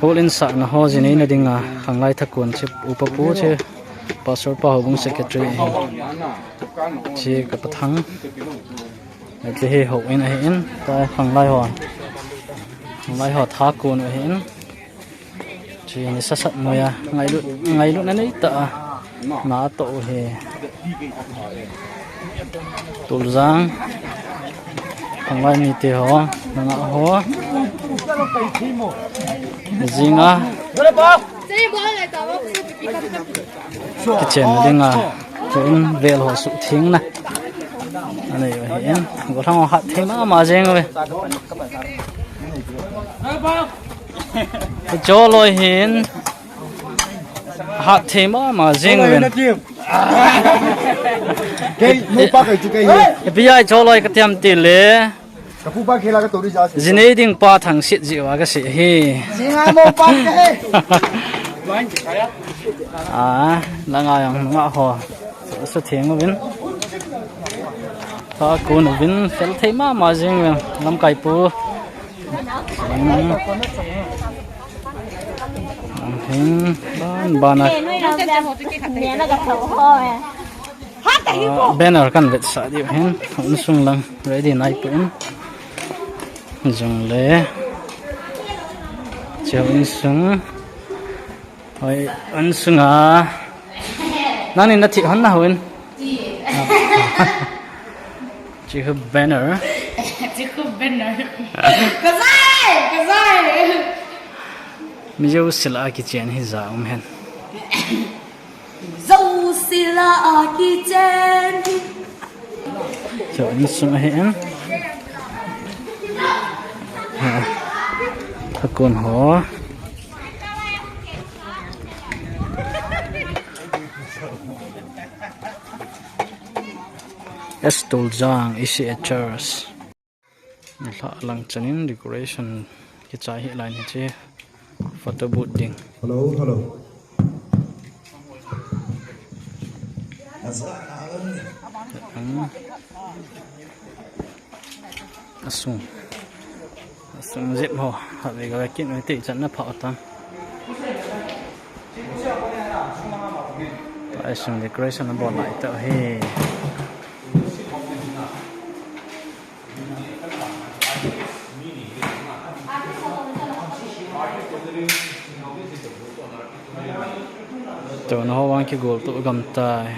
Holin sa na ho jini na dinga hanglai thakun chip upapu che pastor pa hobung secretary che ka pathang ate he ho in a hin ta hanglai ho tha kun a hin che ni sa sat moya ngai lu na nei ta na to he tulzang hanglai ni te ho na ho zinga kitchen dinga in vel ho su thing na anei hen go thang hat thing na ma jeng we jo loi hin hat thing ma jeng we cái nô bác ấy chú cái gì bây giờ jo loi ka tiam ti le cái phụ bác kia là cái tổ đi ra Zinei ding pa thang sit jiwa ka si hi. Zinga mo bác cái Langa yang nga ho. So theng win. Ta kun win fel thei ma jing wen lam kai pu. Hin bana. Banner kan vet sa di hin. Unsung lang ready nai pun. Dùng lệ chiều in sung thôi in sung à nãy nên nó chỉ hắn nào in chỉ có banner cái gì mình yêu sila cái chuyện hi za hen dâu sila cái chuyện chiều in sung hen con hổ Estol Zhang isi chairs la lang chanin decoration ki chai hi line che photo booth ding hello asung zip ho vì cái kiện với tỷ trận nó phở tan tại sừng decoration nó bỏ lại tự he tụi nó hoang cái gỗ tụi gầm tai